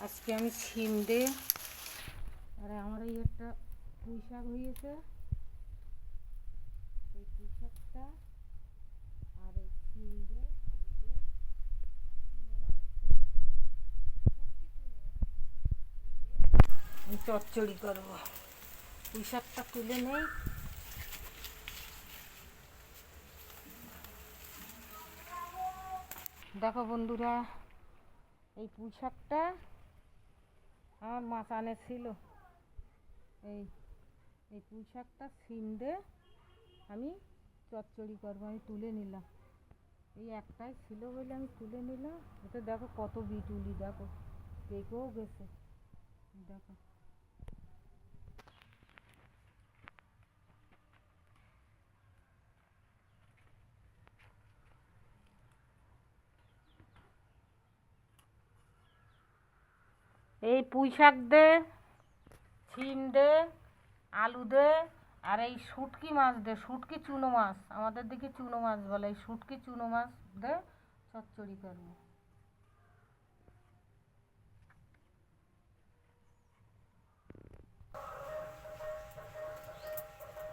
আজকে আমি ছিম দে আর আমার এই একটা পুঁই শাক হয়েছে, এই পুঁই শাকটা আর এই ছিম দে আমি চচ্চড়ি করবো। পুঁই শাকটা তুলে নেই। দেখো বন্ধুরা, এই পুঁই শাকটা আমার মাছ আনে ছিল। এই এই পুঁই শাকটা ছিম দে আমি চচ্চড়ি করবো। আমি তুলে নিলাম, এই একটাই ছিল বলে আমি তুলে নিলাম। এতে দেখো কত বিটুলি, দেখো পেকেও গেছে। দেখো এই পুঁই শাক দে, ছিম দে, আলু দে আর এই শুটকি মাছ দে, শুটকি চুনো মাছ, আমাদের দিকে চুনো মাছ বলে, এই শুটকি চুনো মাছ দে চচ্চড়ি করবো।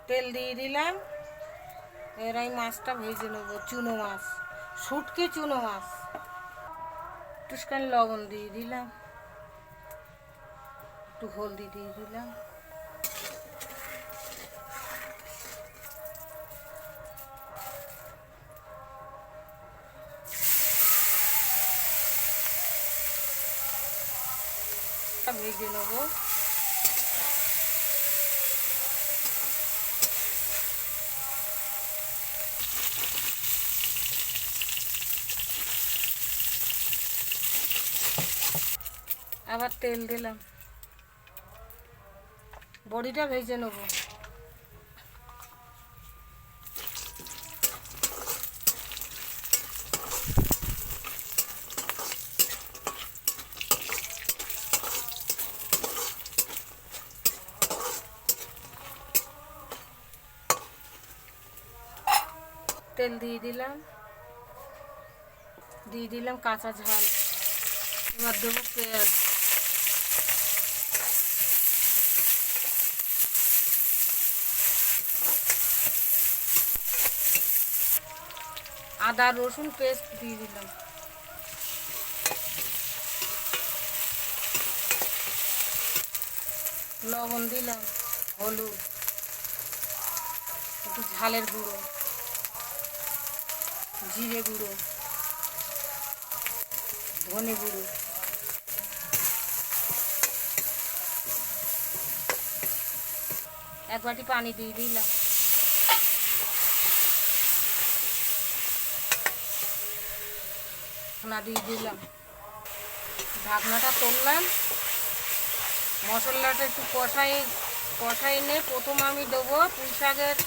তেল দিয়ে দিলাম, এর এই মাছটা ভেজে নেবো। চুনো মাছ, শুটকি চুনো মাছ। একটুখানি লবণ দিয়ে দিলাম, একটু হলদি দিয়ে দিলাম। ভেজে নেবো। আবার তেল দিলাম, বড়িটা ভেজে নেবো। তেল দিয়ে দিলাম কাঁচা ঝাল। এবার দেবো পেঁয়াজ, আদা রসুন পেস্ট দিয়ে দিলাম। লবণ দিলাম, হলুদ, একটু ঝালের গুঁড়ো, জিরে গুঁড়ো, ধনে গুঁড়ো, এক বাটি পানি দিয়ে দিলাম। ঢাকনা দিয়ে দিলাম, ঢাকনাটা তুললাম। মশলাটা একটু কষাই নিয়ে প্রথম আমি দেবো পুঁই শাকের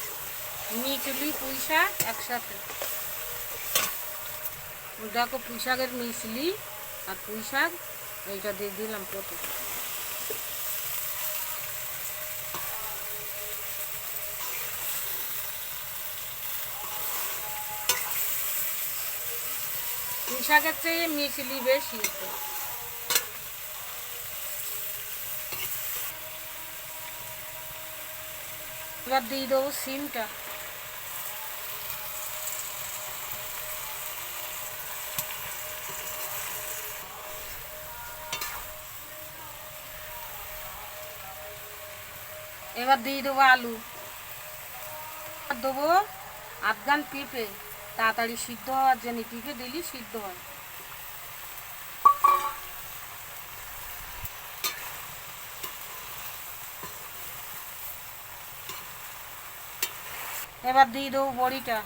মিচলি, পুঁই শাক একসাথে। দেখো পুঁই শাকের মিচলি আর পুঁই শাক এইটা দিয়ে দিলাম প্রথম। পুঁই শাকের চেয়ে মিচলি বেশি। এবার দিয়ে দেবো সিমটা। এবার দিয়ে দেবো আলু, দেবো আফগান পেঁপে, তাড়াতাড়ি সিদ্ধ হওয়ার জন্য। পেঁপে দিলেই সিদ্ধ হয়। এবার দিয়ে দেবো বড়িটা।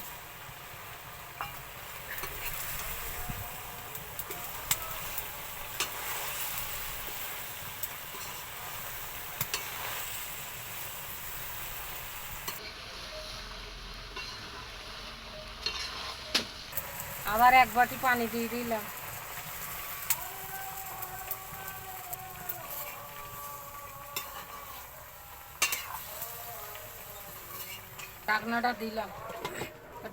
আবার এক বাটি পানি দিয়ে দিলাম। ঢাকনাটা দিলাম,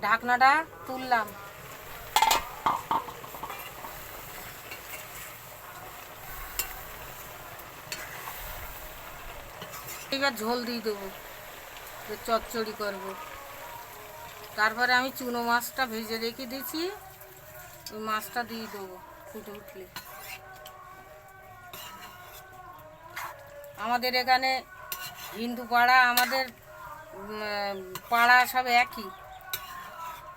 ঢাকনাটা তুললাম। এবার ঝোল দিয়ে দেবো, চচ্চড়ি করব। তারপরে আমি চুনো মাছটা ভেজে রেখে দিয়েছি, ওই মাছটা দিয়ে দেবো ফুটে উঠলে। আমাদের এখানে হিন্দু পাড়া, আমাদের পাড়া সব একই।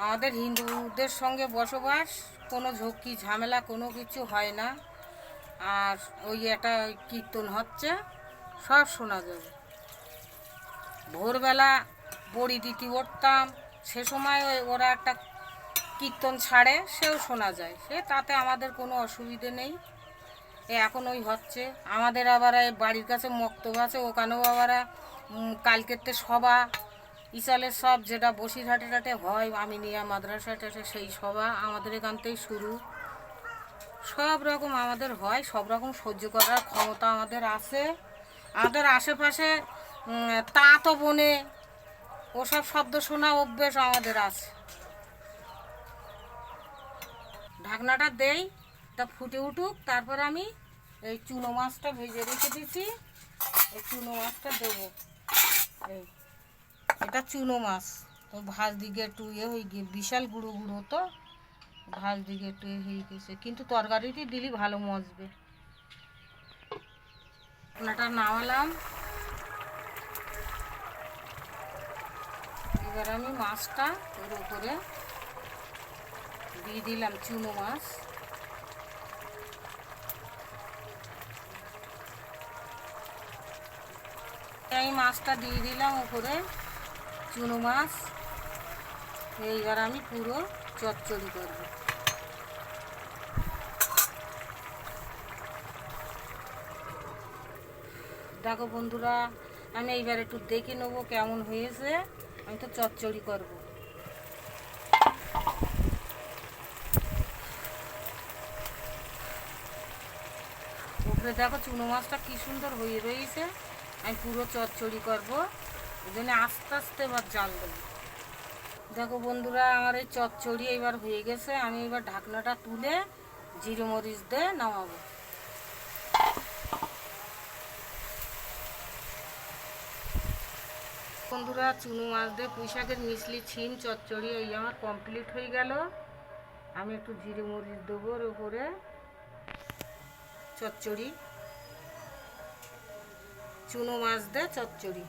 আমাদের হিন্দুদের সঙ্গে বসবাস, কোনো ঝক্কি ঝামেলা কোনো কিছু হয় না। আর ওই একটা কীর্তন হচ্ছে, সব শোনা যাবে। ভোরবেলা বড়ি দিতে উঠতাম, সে সময় ওরা একটা কীর্তন ছাড়ে, সেও শোনা যায়, সে তাতে আমাদের কোনো অসুবিধে নেই। এখন ওই হচ্ছে আমাদের আবার এই বাড়ির কাছে মক্তব আছে, ওখানেও আবার কালকেরতে সভা ইসালের সব যেটা বসিরহাটে টাটে হয়, আমিনিয়া মাদ্রাসা টাটে, সেই সভা আমাদের এখান থেকেই শুরু। সব রকম আমাদের হয়, সব রকম সহ্য করার ক্ষমতা আমাদের আছে। আমাদের আশেপাশে তাঁত বনে ওসব শব্দ শোনা অভ্যেস আমাদের আছে। ঢাকনাটা দেই, তা ফুটে উঠুক, তারপর আমি এই চুনো মাছটা ভেজে রেখে দিচ্ছি, এই চুনো মাছটা দেবো। এই এটা চুনো মাছ, তো ভাজ দিকে একটু হয়ে গিয়ে বিশাল গুঁড়ো গুঁড়ো, তো ভাজ দিকে একটু হয়ে গেছে, কিন্তু তরকারিটি দিলে ভালো মজবে। ঢাকনাটা নামালাম, এবার আমি মাছটা এর উপরে দিয়ে দিলাম, চুনো মাছ। এই মাছটা দিয়ে দিলাম উপরে, চুনো মাছ। এইবার আমি পুরো চচ্চড়ি করব। দেখো বন্ধুরা, আমি এইবার একটু দেখে নেবো কেমন হয়েছে। আমি তো চচ্চড়ি করব। উপরে দেখো চুনো মাছটা কি সুন্দর হয়ে রয়েছে। আমি পুরো চচ্চড়ি করব, ওই জন্য আস্তে আস্তে এবার জাল দেবো। দেখো বন্ধুরা, আমার এই চচ্চড়ি এবার হয়ে গেছে। আমি এবার ঢাকনাটা তুলে জিরে মরিচ দিয়ে নামাবো। বন্ধুরা, চুনো মাছ দিয়ে পুঁই শাকের মিশলি ছিম চচ্চড়ি এই আমার কমপ্লিট হয়ে গেল। আমি একটু জিরে মরিচ দেবো ওর উপরে। চচ্চড়ি, চুনো মাছ দিয়ে চচ্চড়ি।